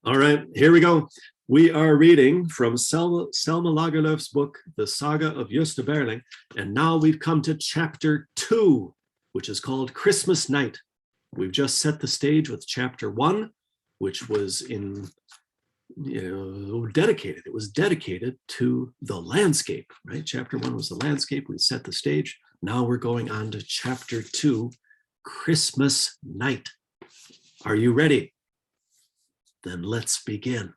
All right, here we go. We are reading from Selma Lagerlöf's book, The Saga of Gösta Berling, and now we've come to chapter 2, which is called Christmas Night. We've just set the stage with chapter 1, which was dedicated. It was dedicated to the landscape, right? Chapter 1 was the landscape. We set the stage. Now we're going on to chapter 2, Christmas Night. Are you ready? Then let's begin.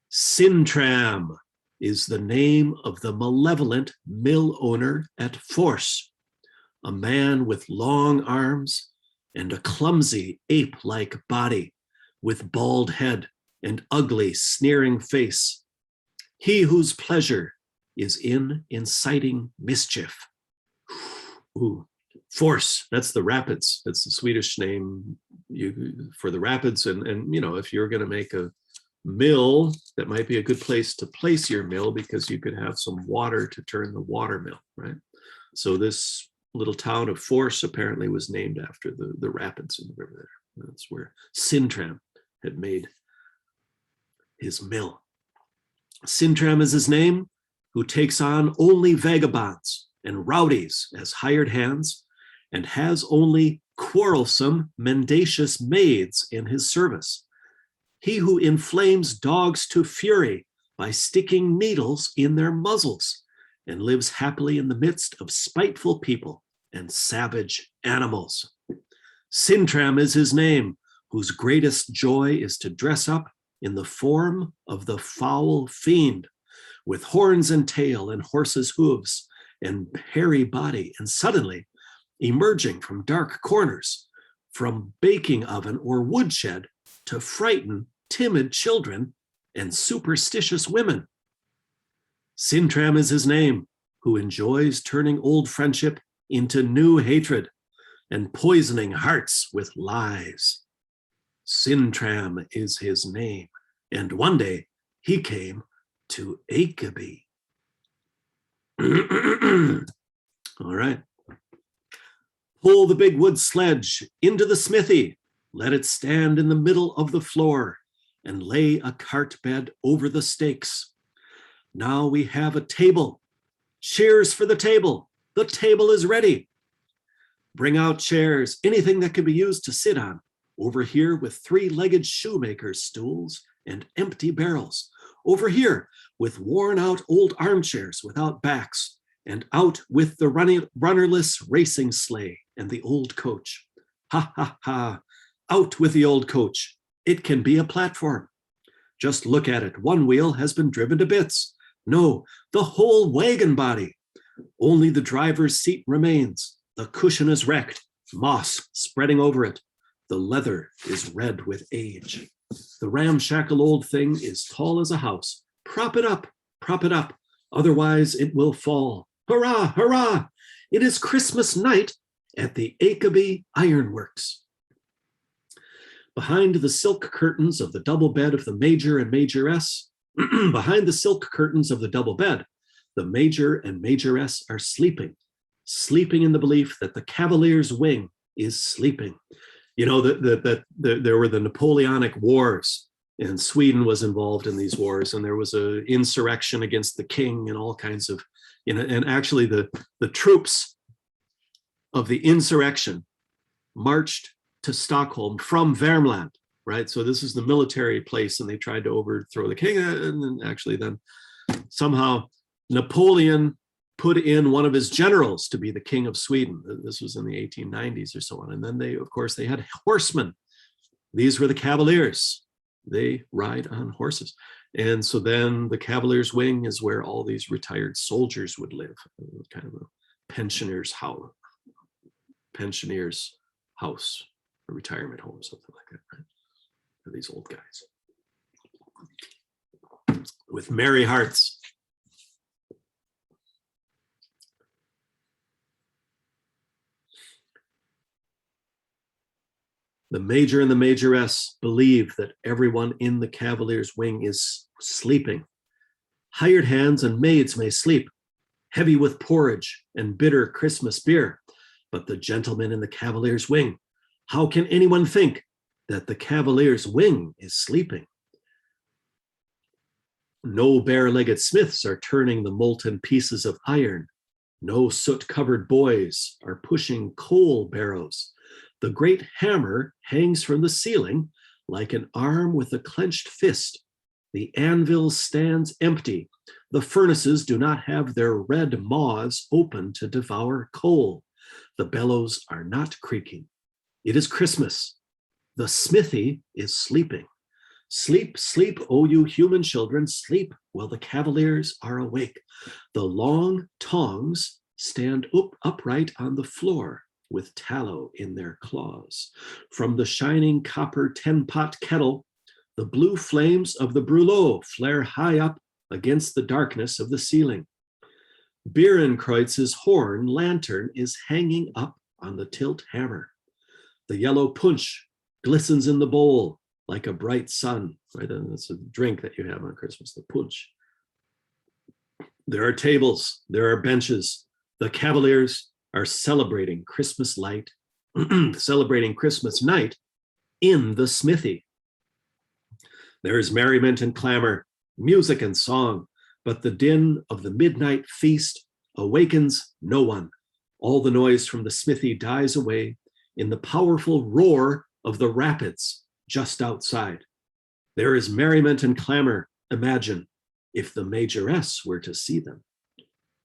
Sintram is the name of the malevolent mill owner at Fors, a man with long arms and a clumsy ape-like body, with bald head and ugly, sneering face. He whose pleasure is in inciting mischief. Ooh. Fors, that's the rapids. That's the Swedish name for the rapids. And you know, if you're going to make a mill, that might be a good place to place your mill because you could have some water to turn the water mill, right? So this little town of Fors apparently was named after the rapids in the river there. That's where Sintram had made his mill. Sintram is his name, who takes on only vagabonds and rowdies as hired hands, and has only quarrelsome, mendacious maids in his service. He who inflames dogs to fury by sticking needles in their muzzles, and lives happily in the midst of spiteful people and savage animals. Sintram is his name, whose greatest joy is to dress up in the form of the foul fiend, with horns and tail and horse's hooves and hairy body, and suddenly emerging from dark corners, from baking oven or woodshed, to frighten timid children and superstitious women. Sintram is his name, who enjoys turning old friendship into new hatred and poisoning hearts with lies. Sintram is his name, and one day he came to Ekeby. All right. Pull the big wood sledge into the smithy, let it stand in the middle of the floor, and lay a cart bed over the stakes. Now we have a table. Cheers for the table. The table is ready. Bring out chairs, anything that can be used to sit on. Over here with three-legged shoemaker's stools and empty barrels. Over here with worn-out old armchairs without backs, and out with the runnerless racing sleigh and the old coach. Ha, ha, ha. Out with the old coach. It can be a platform. Just look at it. One wheel has been driven to bits. No, the whole wagon body. Only the driver's seat remains. The cushion is wrecked, moss spreading over it. The leather is red with age. The ramshackle old thing is tall as a house. Prop it up, otherwise it will fall. Hurrah, hurrah! It is Christmas night at the Ekeby Ironworks. Behind the silk curtains of the double bed of the Major and Majoress, behind the silk curtains of the double bed, the Major and Majoress are sleeping in the belief that the Cavalier's wing is sleeping. You know, that there were the Napoleonic Wars, and Sweden was involved in these wars, and there was an insurrection against the king and all kinds of, you know, and actually the troops of the insurrection marched to Stockholm from Värmland, right? So this is the military place, and they tried to overthrow the king, and then actually then somehow Napoleon put in one of his generals to be the king of Sweden. This was in the 1890s or so on. And then they, of course, they had horsemen. These were the Cavaliers. They ride on horses. And so then the Cavalier's wing is where all these retired soldiers would live, kind of a pensioner's house, a retirement home, something like that, right? For these old guys with merry hearts. The Major and the Majoress believe that everyone in the Cavalier's wing is sleeping. Hired hands and maids may sleep, heavy with porridge and bitter Christmas beer, but the gentlemen in the Cavalier's wing, how can anyone think that the cavalier's wing is sleeping. No bare-legged smiths are turning the molten pieces of iron. No soot-covered boys are pushing coal barrows. The great hammer hangs from the ceiling like an arm with a clenched fist. The anvil stands empty. The furnaces do not have their red maws open to devour coal. The bellows are not creaking. It is Christmas. The smithy is sleeping. Sleep, sleep, O you human children, sleep while the cavaliers are awake. The long tongs stand upright on the floor with tallow in their claws. From the shining copper 10-pot kettle, the blue flames of the brûlot flare high up against the darkness of the ceiling. Beerenkreuz's horn lantern is hanging up on the tilt hammer. The yellow punch glistens in the bowl like a bright sun, right? And that's a drink that you have on Christmas, the punch. There are tables, there are benches. The cavaliers are celebrating Christmas light, celebrating Christmas night in the smithy. There is merriment and clamor, music and song, but the din of the midnight feast awakens no one. All the noise from the smithy dies away in the powerful roar of the rapids just outside. There is merriment and clamor. Imagine if the majoress were to see them.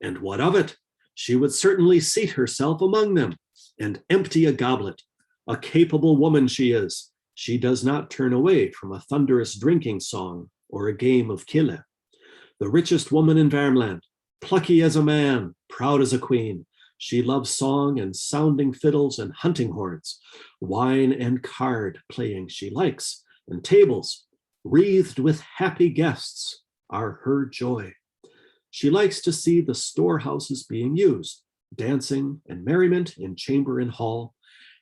And what of it? She would certainly seat herself among them and empty a goblet. A capable woman she is. She does not turn away from a thunderous drinking song or a game of kille. The richest woman in Värmland, plucky as a man, proud as a queen. She loves song and sounding fiddles and hunting horns. Wine and card playing she likes, and tables wreathed with happy guests are her joy. She likes to see the storehouses being used, dancing and merriment in chamber and hall,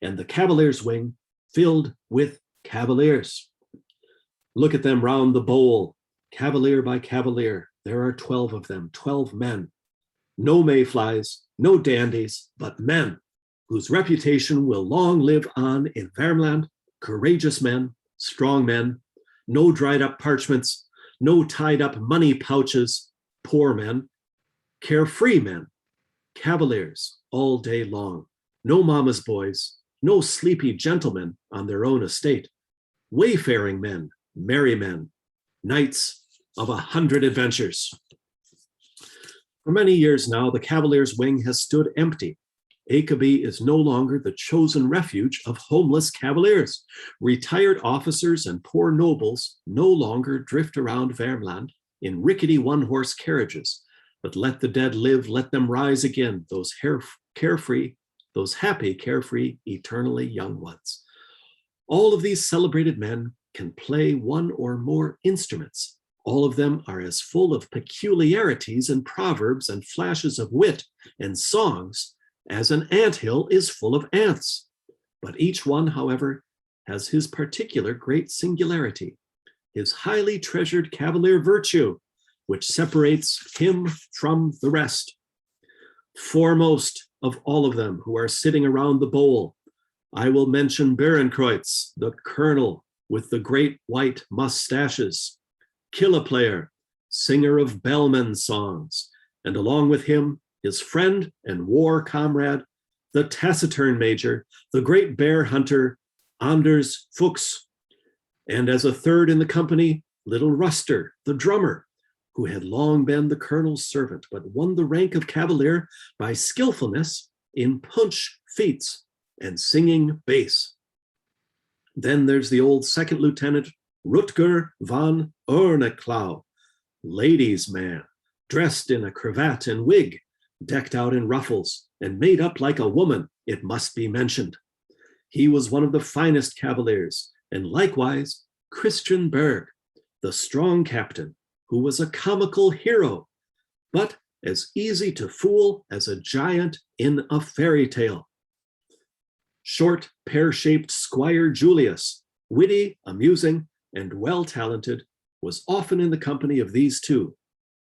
and the cavalier's wing filled with cavaliers. Look at them round the bowl, cavalier by cavalier. There are 12 of them, 12 men. No mayflies, no dandies, but men whose reputation will long live on in Värmland, courageous men, strong men, no dried up parchments, no tied up money pouches, poor men, carefree men, cavaliers all day long, no mama's boys, no sleepy gentlemen on their own estate, wayfaring men, merry men, knights of 100 adventures. For many years now, the cavalier's wing has stood empty. Ekeby is no longer the chosen refuge of homeless cavaliers. Retired officers and poor nobles no longer drift around Värmland in rickety one-horse carriages, but let the dead live, let them rise again, those carefree, those happy, carefree, eternally young ones. All of these celebrated men can play one or more instruments. All of them are as full of peculiarities and proverbs and flashes of wit and songs as an anthill is full of ants. But each one, however, has his particular great singularity, his highly treasured cavalier virtue, which separates him from the rest. Foremost of all of them who are sitting around the bowl, I will mention Beerenkreuz, the colonel with the great white mustaches, kille player, singer of bellman songs, and along with him, his friend and war comrade, the taciturn major, the great bear hunter, Anders Fuchs, and as a third in the company, little Ruster, the drummer, who had long been the colonel's servant, but won the rank of cavalier by skillfulness in punch feats and singing bass. Then there's the old second lieutenant, Rutger van Orneklau, ladies' man, dressed in a cravat and wig, decked out in ruffles, and made up like a woman, it must be mentioned. He was one of the finest cavaliers, and likewise Christian Berg, the strong captain, who was a comical hero, but as easy to fool as a giant in a fairy tale. Short, pear-shaped Squire Julius, witty, amusing, and well-talented, was often in the company of these two,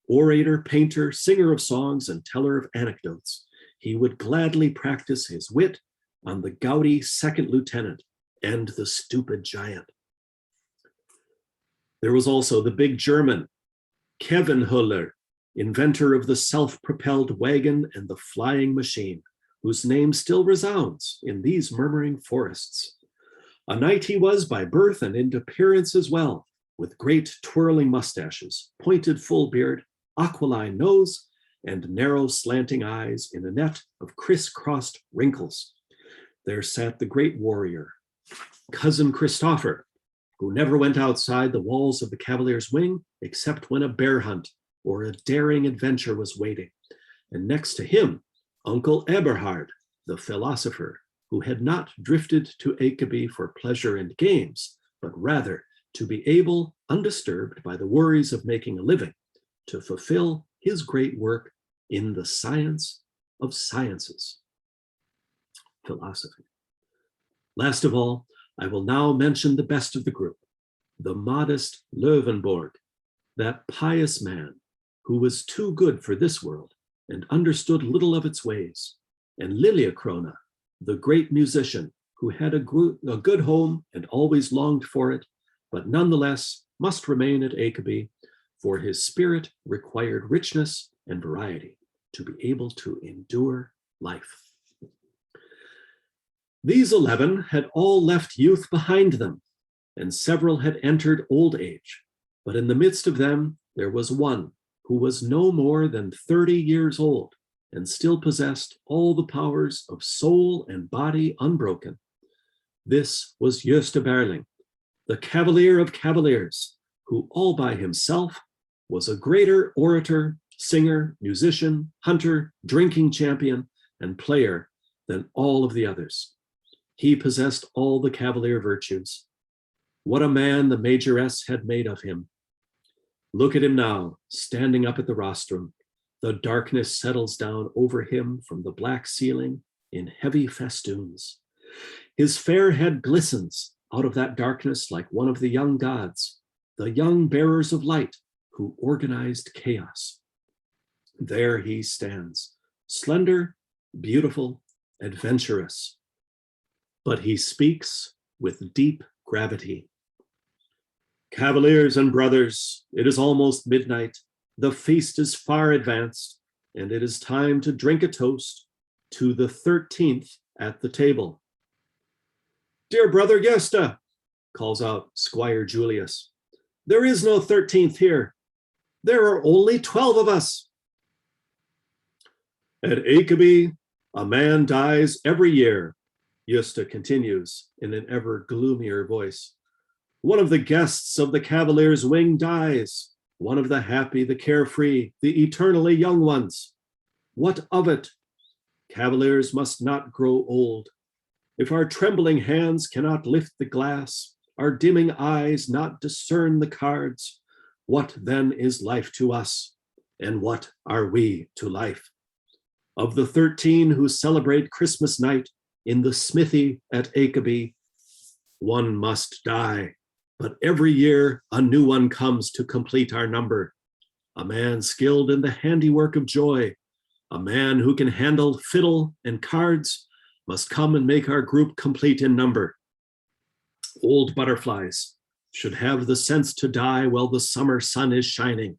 orator, painter, singer of songs, and teller of anecdotes. He would gladly practice his wit on the gouty second lieutenant, and the stupid giant. There was also the big German, Kevin, inventor of the self-propelled wagon and the flying machine, whose name still resounds in these murmuring forests. A knight he was by birth and in appearance as well, with great twirling mustaches, pointed full beard, aquiline nose, and narrow slanting eyes in a net of criss-crossed wrinkles. There sat the great warrior, cousin Christopher, who never went outside the walls of the Cavalier's wing except when a bear hunt or a daring adventure was waiting. And next to him, Uncle Eberhard, the philosopher, who had not drifted to Ekeby for pleasure and games, but rather to be able, undisturbed by the worries of making a living, to fulfill his great work in the science of sciences, philosophy. Last of all, I will now mention the best of the group, the modest Löwenborg, that pious man who was too good for this world and understood little of its ways, and Liljekrona, the great musician who had a good home and always longed for it, but nonetheless must remain at Ekeby, for his spirit required richness and variety to be able to endure life. These 11 had all left youth behind them, and several had entered old age, but in the midst of them there was one who was no more than 30 years old and still possessed all the powers of soul and body unbroken. This was Gösta Berling, the Cavalier of Cavaliers, who all by himself was a greater orator, singer, musician, hunter, drinking champion, and player than all of the others. He possessed all the Cavalier virtues. What a man the Majoress had made of him. Look at him now, standing up at the rostrum. The darkness settles down over him from the black ceiling in heavy festoons. His fair head glistens out of that darkness like one of the young gods, the young bearers of light who organized chaos. There he stands, slender, beautiful, adventurous. But he speaks with deep gravity. Cavaliers and brothers, it is almost midnight. The feast is far advanced, and it is time to drink a toast to the 13th at the table. Dear brother Gösta, calls out Squire Julius, there is no 13th here. There are only 12 of us. At Ekeby, a man dies every year, Gösta continues in an ever gloomier voice. One of the guests of the Cavalier's wing dies, one of the happy, the carefree, the eternally young ones. What of it? Cavaliers must not grow old. If our trembling hands cannot lift the glass, our dimming eyes not discern the cards, what then is life to us, and what are we to life? Of the 13 who celebrate Christmas night in the smithy at Ekeby, one must die, but every year a new one comes to complete our number. A man skilled in the handiwork of joy, a man who can handle fiddle and cards, must come and make our group complete in number. Old butterflies should have the sense to die while the summer sun is shining.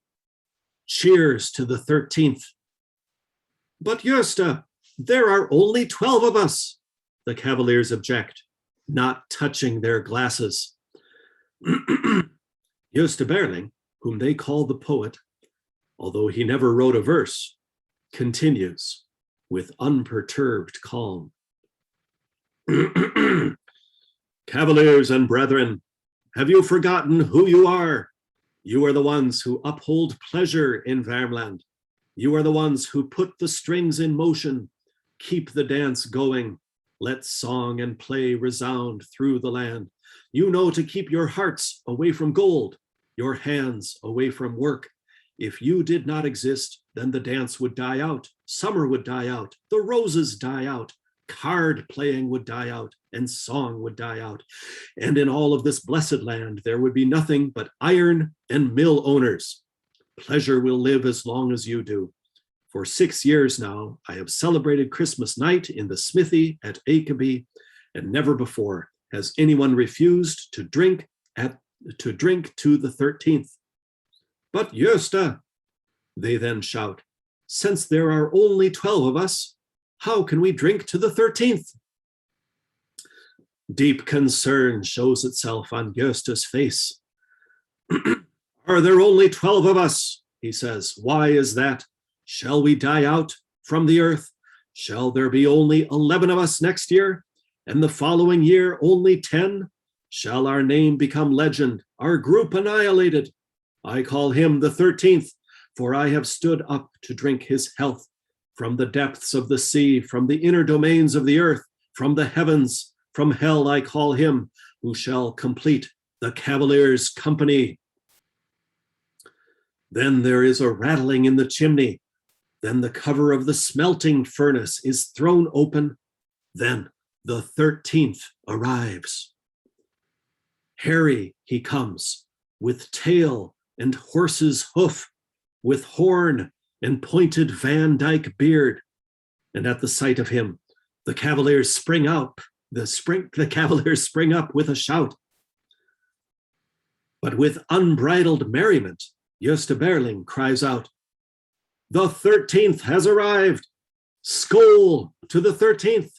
Cheers to the 13th. But Gösta, there are only 12 of us, the Cavaliers object, not touching their glasses. Gösta Berling, whom they call the poet, although he never wrote a verse, continues with unperturbed calm. Cavaliers and brethren, have you forgotten who you are? You are the ones who uphold pleasure in Värmland. You are the ones who put the strings in motion, keep the dance going, let song and play resound through the land. You know to keep your hearts away from gold, your hands away from work. If you did not exist, then the dance would die out, summer would die out, the roses die out, card playing would die out, and song would die out. And in all of this blessed land, there would be nothing but iron and mill owners. Pleasure will live as long as you do. For 6 years now, I have celebrated Christmas night in the smithy at Ekeby, and never before has anyone refused to drink to the 13th? But Gösta, they then shout, since there are only 12 of us, how can we drink to the 13th? Deep concern shows itself on Gösta's face. Are there only 12 of us? He says. Why is that? Shall we die out from the earth? Shall there be only 11 of us next year? And the following year only 10? Shall our name become legend, our group annihilated? I call him the 13th, for I have stood up to drink his health from the depths of the sea, from the inner domains of the earth, from the heavens, from hell I call him, who shall complete the cavalier's company. Then there is a rattling in the chimney. Then the cover of the smelting furnace is thrown open. Then the 13th arrives. Hairy he comes, with tail and horse's hoof, with horn and pointed Van Dyke beard. And at the sight of him, the cavaliers spring up. The cavaliers spring up with a shout. But with unbridled merriment, Gösta Berling cries out, the 13th has arrived. Skål to the 13th.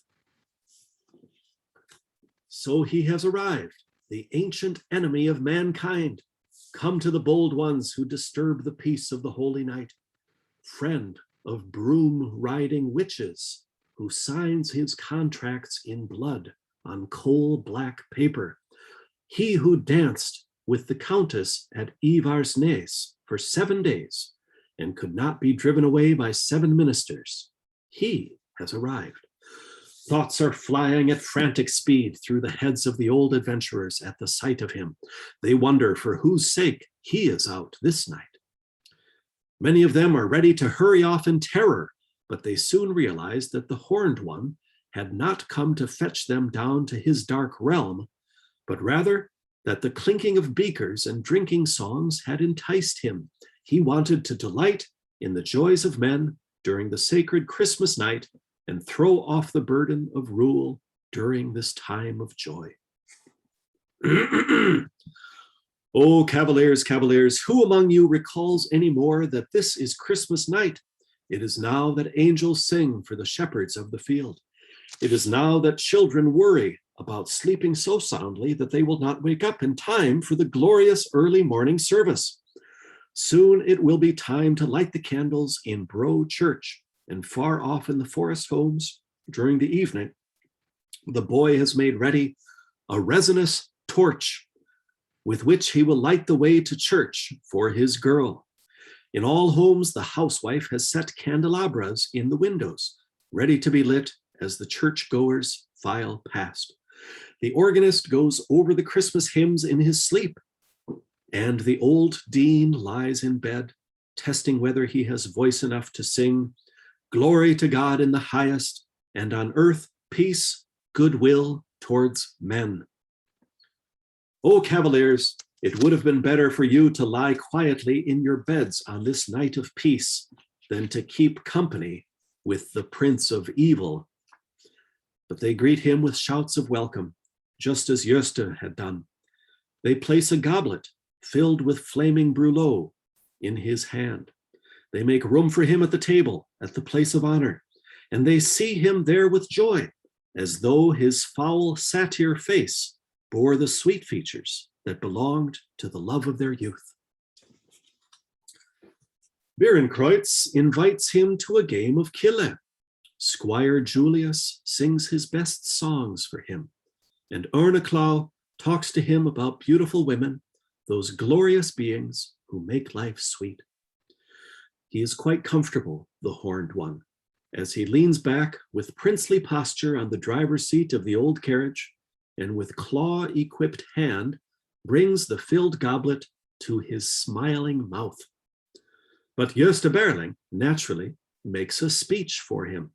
So he has arrived, the ancient enemy of mankind, come to the bold ones who disturb the peace of the holy night, friend of broom-riding witches, who signs his contracts in blood on coal-black paper, he who danced with the countess at Ivarsnäs for 7 days and could not be driven away by 7 ministers, he has arrived. Thoughts are flying at frantic speed through the heads of the old adventurers at the sight of him. They wonder for whose sake he is out this night. Many of them are ready to hurry off in terror, but they soon realize that the horned one had not come to fetch them down to his dark realm, but rather that the clinking of beakers and drinking songs had enticed him. He wanted to delight in the joys of men during the sacred Christmas night and throw off the burden of rule during this time of joy. Oh, cavaliers, cavaliers, who among you recalls any more that this is Christmas night? It is now that angels sing for the shepherds of the field. It is now that children worry about sleeping so soundly that they will not wake up in time for the glorious early morning service. Soon it will be time to light the candles in Bro Church, and far off in the forest homes during the evening, the boy has made ready a resinous torch with which he will light the way to church for his girl. In all homes, the housewife has set candelabras in the windows, ready to be lit as the churchgoers file past. The organist goes over the Christmas hymns in his sleep, and the old dean lies in bed, testing whether he has voice enough to sing, "Glory to God in the highest, and on earth peace, goodwill towards men." Oh, cavaliers, it would have been better for you to lie quietly in your beds on this night of peace than to keep company with the Prince of Evil. But they greet him with shouts of welcome, just as Gösta had done. They place a goblet filled with flaming brûlot in his hand. They make room for him at the table, at the place of honor, and they see him there with joy, as though his foul satyr face bore the sweet features that belonged to the love of their youth. Berenkreutz invites him to a game of kille. Squire Julius sings his best songs for him, and Örneklau talks to him about beautiful women, those glorious beings who make life sweet. He is quite comfortable, the horned one, as he leans back with princely posture on the driver's seat of the old carriage, and with claw-equipped hand brings the filled goblet to his smiling mouth. But Gösta Berling, naturally, makes a speech for him.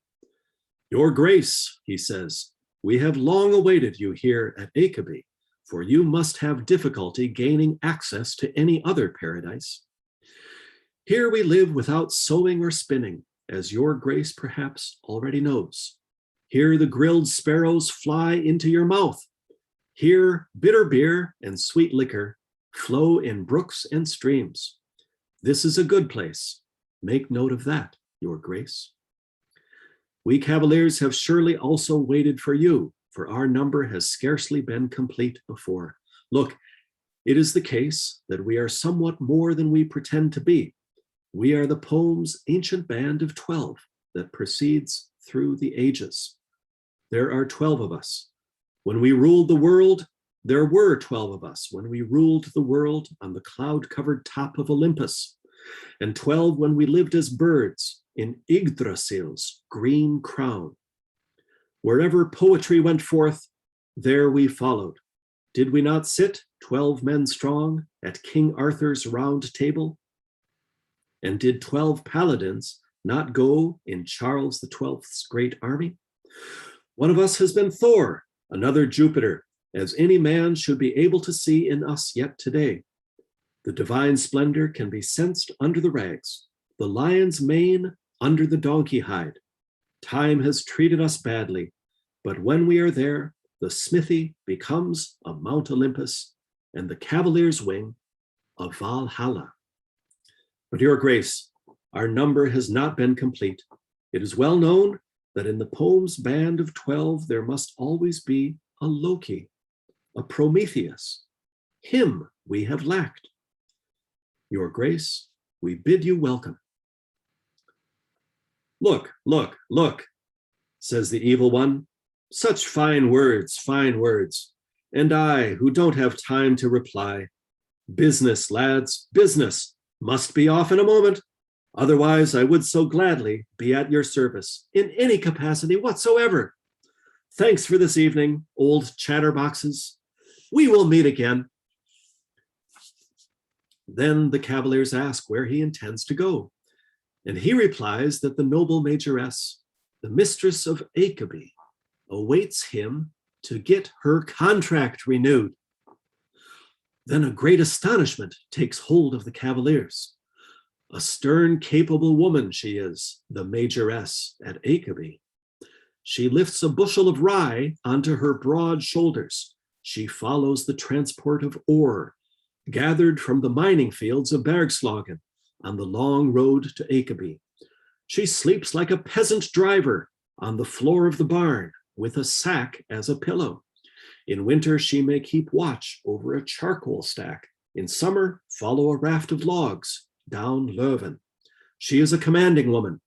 "Your Grace," he says, "we have long awaited you here at Ekeby, for you must have difficulty gaining access to any other paradise. Here we live without sewing or spinning, as your Grace perhaps already knows. Here the grilled sparrows fly into your mouth. Here bitter beer and sweet liquor flow in brooks and streams. This is a good place. Make note of that, your grace. We cavaliers have surely also waited for you, for our number has scarcely been complete before. Look, it is the case that we are somewhat more than we pretend to be. We are the poem's ancient band of 12 that proceeds through the ages. There are 12 of us. When we ruled the world, there were 12 of us when we ruled the world on the cloud-covered top of Olympus, and 12 when we lived as birds in Yggdrasil's green crown. Wherever poetry went forth, there we followed. Did we not sit, 12 men strong, at King Arthur's round table? And did 12 paladins not go in Charles XII's great army? One of us has been Thor, another Jupiter, as any man should be able to see in us yet today. The divine splendor can be sensed under the rags, the lion's mane under the donkey hide. Time has treated us badly, but when we are there, the smithy becomes a Mount Olympus and the cavalier's wing a Valhalla. But your grace, our number has not been complete. It is well known that in the poem's band of 12, there must always be a Loki, a Prometheus. Him we have lacked. Your grace, we bid you welcome. Look, look, look, says the evil one. Such fine words, and I, who don't have time to reply. Business, lads, business, must be off in a moment. Otherwise, I would so gladly be at your service in any capacity whatsoever. Thanks for this evening, old chatterboxes. We will meet again. Then the cavaliers ask where he intends to go, and he replies that the noble majoress, the mistress of Achabe, awaits him to get her contract renewed. Then a great astonishment takes hold of the cavaliers. A stern, capable woman she is, the majoress at Achabe. She lifts a bushel of rye onto her broad shoulders. She follows the transport of ore, gathered from the mining fields of Bergslagen on the long road to Achabe. She sleeps like a peasant driver on the floor of the barn with a sack as a pillow. In winter, she may keep watch over a charcoal stack. In summer, follow a raft of logs down Leuven. She is a commanding woman.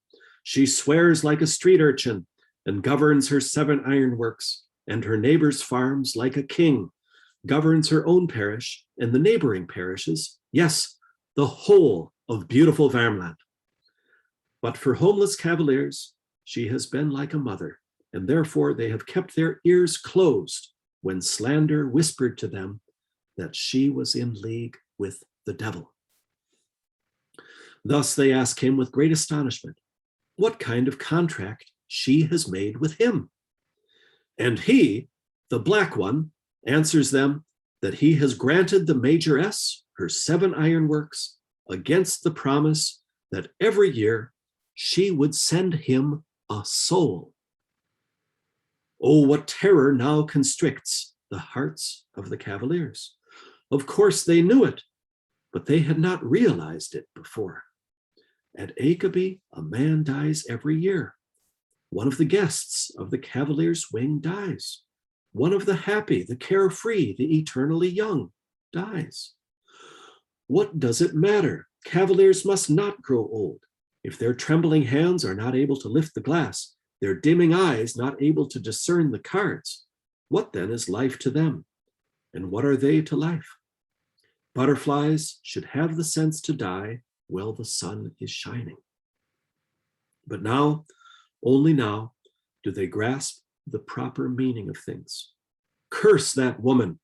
She swears like a street urchin and governs her 7 ironworks and her neighbors' farms like a king, governs her own parish and the neighboring parishes, yes, the whole of beautiful Värmland. But for homeless cavaliers, she has been like a mother, and therefore they have kept their ears closed when slander whispered to them that she was in league with the devil. Thus they ask him with great astonishment what kind of contract she has made with him. And he, the black one, answers them that he has granted the majoress her 7 ironworks against the promise that every year she would send him a soul. Oh, what terror now constricts the hearts of the cavaliers. Of course they knew it, but they had not realized it before. At Achabe, a man dies every year. One of the guests of the cavalier's wing dies. One of the happy, the carefree, the eternally young dies. What does it matter? Cavaliers must not grow old. If their trembling hands are not able to lift the glass, their dimming eyes not able to discern the cards, what then is life to them? And what are they to life? Butterflies should have the sense to die while the sun is shining. But now, only now, do they grasp the proper meaning of things. Curse that woman.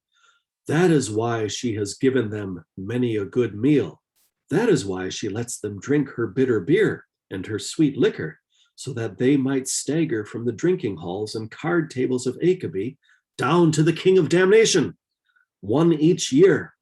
That is why she has given them many a good meal. That is why she lets them drink her bitter beer and her sweet liquor, so that they might stagger from the drinking halls and card tables of Achabe down to the king of damnation. 1 each year,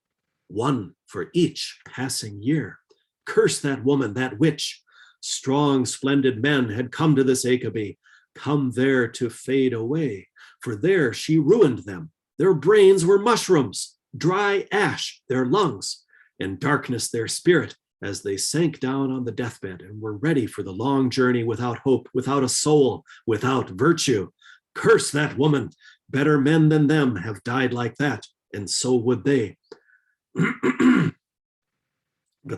1 for each passing year. Curse that woman, that witch. Strong, splendid men had come to this Achabe, come there to fade away, for there she ruined them. Their brains were mushrooms, dry ash their lungs, and darkness their spirit, as they sank down on the deathbed and were ready for the long journey without hope, without a soul, without virtue. Curse that woman. Better men than them have died like that, and so would they. But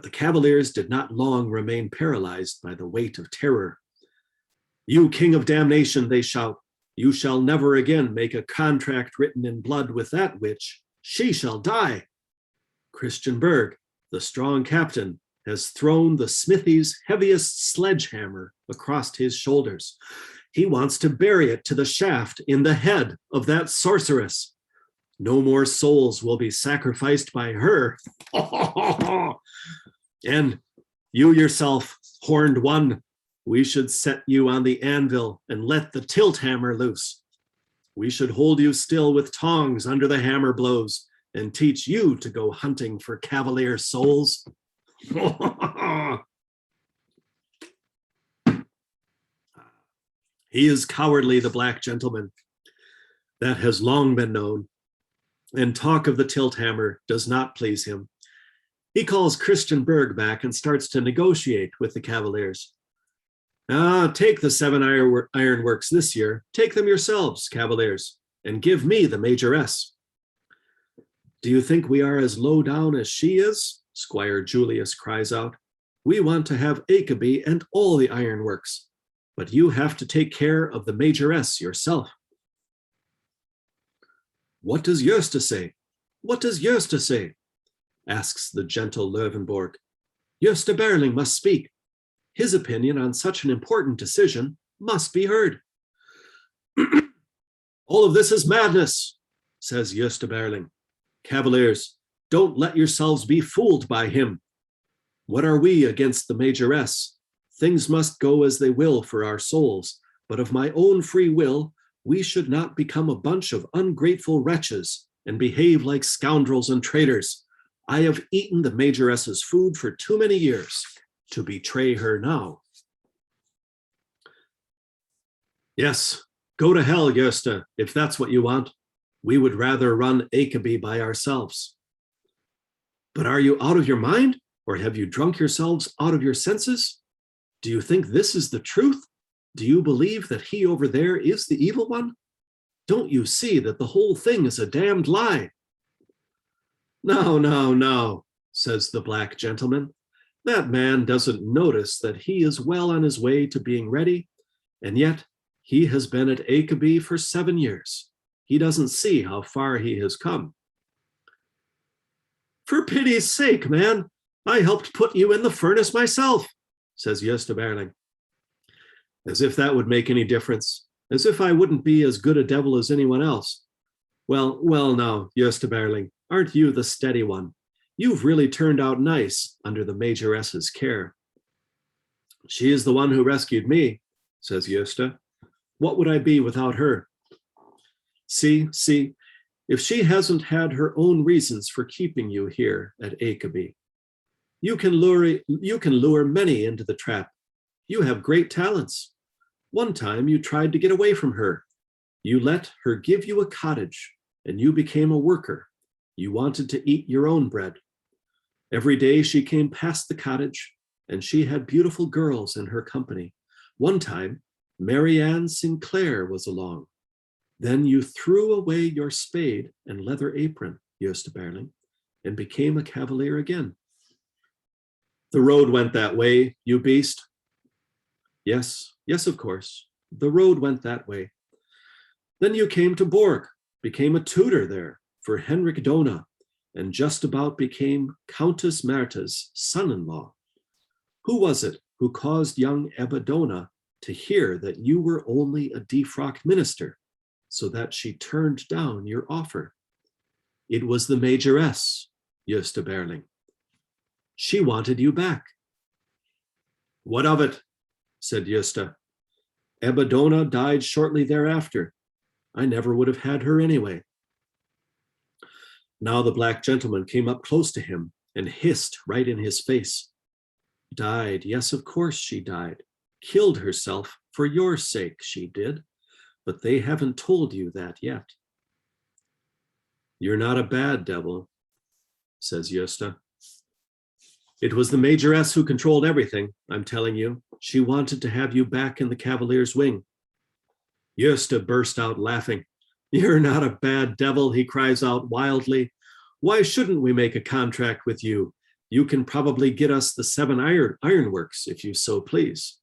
the cavaliers did not long remain paralyzed by the weight of terror. You king of damnation, they shout, you shall never again make a contract written in blood with that witch. She shall die. Christian Berg, the strong captain, has thrown the smithy's heaviest sledgehammer across his shoulders. He wants to bury it to the shaft in the head of that sorceress. No more souls will be sacrificed by her. And you yourself, horned one, we should set you on the anvil and let the tilt hammer loose. We should hold you still with tongs under the hammer blows and teach you to go hunting for cavalier souls. He is cowardly, the black gentleman. That has long been known, and talk of the tilt hammer does not please him. He calls Christian Berg back and starts to negotiate with the cavaliers. Take the 7 ironworks this year. Take them yourselves, cavaliers, and give me the majoress. Do you think we are as low down as she is? Squire Julius cries out. We want to have Aceby and all the ironworks, but you have to take care of the majoress yourself. What does Gösta say? What does Gösta say? Asks the gentle Löwenborg. Gösta Berling must speak. His opinion on such an important decision must be heard. All of this is madness, says Gösta Berling. Cavaliers, don't let yourselves be fooled by him. What are we against the majoress? Things must go as they will for our souls, but of my own free will, we should not become a bunch of ungrateful wretches and behave like scoundrels and traitors. I have eaten the majoress's food for too many years to betray her now. Yes, go to hell, Gösta, if that's what you want. We would rather run Aceby by ourselves. But are you out of your mind, or have you drunk yourselves out of your senses? Do you think this is the truth? Do you believe that he over there is the evil one? Don't you see that the whole thing is a damned lie? No, no, no, says the black gentleman. That man doesn't notice that he is well on his way to being ready, and yet he has been at Aceby for 7 years. He doesn't see how far he has come. For pity's sake, man, I helped put you in the furnace myself, says Gösta Berling. As if that would make any difference, as if I wouldn't be as good a devil as anyone else. Well, now, Gösta Berling, aren't you the steady one? You've really turned out nice under the majoress's care. She is the one who rescued me, says Gösta. What would I be without her? See, if she hasn't had her own reasons for keeping you here at Aceby, you can lure many into the trap. You have great talents. One time you tried to get away from her. You let her give you a cottage, and you became a worker. You wanted to eat your own bread. Every day she came past the cottage, and she had beautiful girls in her company. One time, Mary Ann Sinclair was along. Then you threw away your spade and leather apron, Gösta Berling, and became a cavalier again. The road went that way, you beast. Yes, of course. The road went that way. Then you came to Borg, became a tutor there for Henrik Dona, and just about became Countess Märta's son-in-law. Who was it who caused young Ebba Dona to hear that you were only a defrocked minister, so that she turned down your offer? It was the majoress, Gösta Berling. She wanted you back. What of it? Said Gösta. Ebba Dona died shortly thereafter. I never would have had her anyway. Now the black gentleman came up close to him and hissed right in his face. Died, yes, of course she died. Killed herself for your sake, she did. But they haven't told you that yet. You're not a bad devil, says Gösta. It was the Majoress who controlled everything, I'm telling you. She wanted to have you back in the Cavalier's wing. Gösta burst out laughing. You're not a bad devil, he cries out wildly. Why shouldn't we make a contract with you? You can probably get us the 7 ironworks if you so please.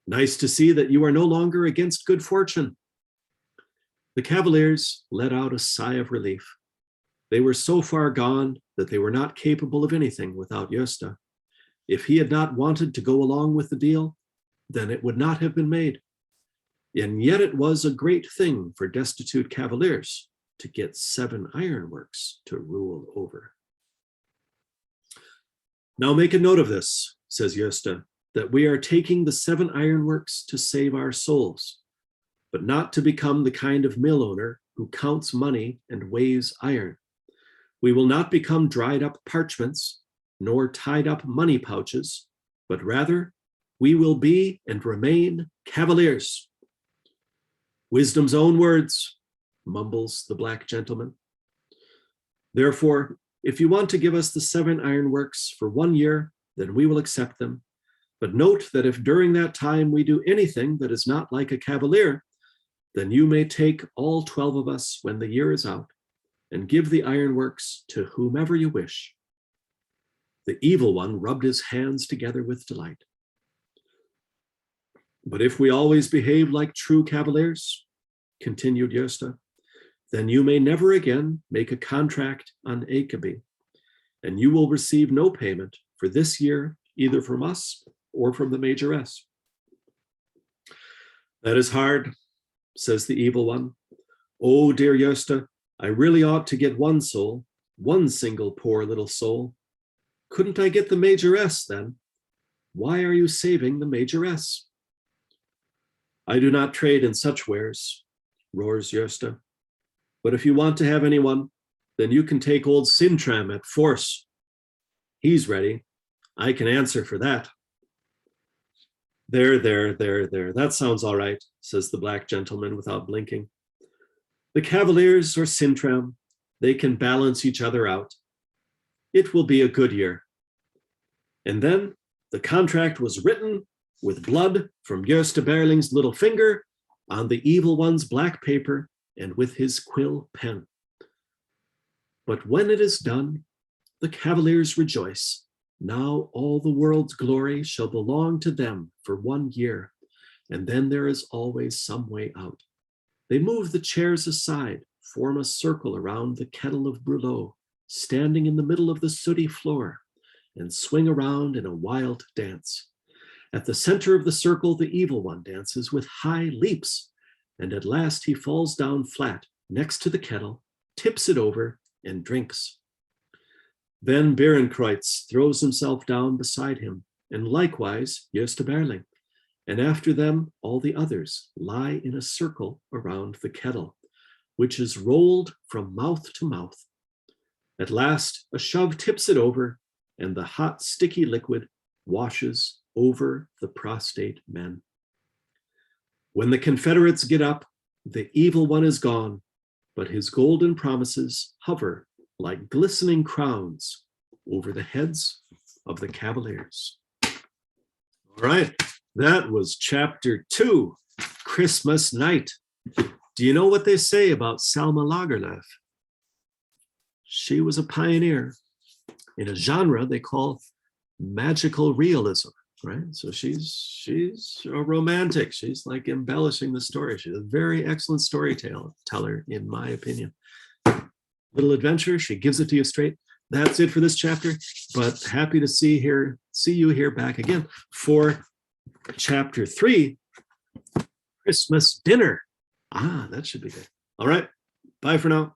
Nice to see that you are no longer against good fortune. The Cavaliers let out a sigh of relief. They were so far gone that they were not capable of anything without Gösta. If he had not wanted to go along with the deal, then it would not have been made. And yet it was a great thing for destitute Cavaliers to get 7 ironworks to rule over. Now make a note of this, says Gösta, that we are taking the 7 ironworks to save our souls, but not to become the kind of mill owner who counts money and weighs iron. We will not become dried up parchments, nor tied up money pouches, but rather we will be and remain Cavaliers. Wisdom's own words, mumbles the black gentleman. Therefore, if you want to give us the 7 ironworks for 1 year, then we will accept them. But note that if during that time we do anything that is not like a Cavalier, then you may take all 12 of us when the year is out and give the ironworks to whomever you wish. The evil one rubbed his hands together with delight. But if we always behave like true Cavaliers, continued Gösta, then you may never again make a contract on Ekeby, and you will receive no payment for this year, either from us or from the Majoress. That is hard, says the evil one. Oh, dear Gösta, I really ought to get 1 soul, 1 single poor little soul. Couldn't I get the Majoress then? Why are you saving the Majoress? I do not trade in such wares, roars Gösta. But if you want to have anyone, then you can take old Sintram at force. He's ready. I can answer for that. There. That sounds all right, says the black gentleman without blinking. The Cavaliers or Sintram, they can balance each other out. It will be a good year. And then the contract was written with blood from Gösta Berling's little finger on the evil one's black paper and with his quill pen. But when it is done, the Cavaliers rejoice. Now all the world's glory shall belong to them for 1 year, and then there is always some way out. They move the chairs aside, form a circle around the kettle of brûlot, standing in the middle of the sooty floor, and swing around in a wild dance. At the center of the circle, the evil one dances with high leaps, and at last he falls down flat next to the kettle, tips it over, and drinks. Then Berenkreutz throws himself down beside him, and likewise Gösta Berling, and after them all the others lie in a circle around the kettle, which is rolled from mouth to mouth. At last a shove tips it over, and the hot sticky liquid washes over the prostrate men. When the Confederates get up, the evil one is gone, but his golden promises hover like glistening crowns over the heads of the Cavaliers. All right, that was chapter 2, Christmas Night. Do you know what they say about Selma Lagerlöf? She was a pioneer in a genre they call magical realism, right? So she's a romantic. She's like embellishing the story. She's a very excellent storyteller, in my opinion. Little adventure, she gives it to you straight. That's it for this chapter, but happy to see you here back again for chapter 3, Christmas dinner. That should be good. All right, bye for now.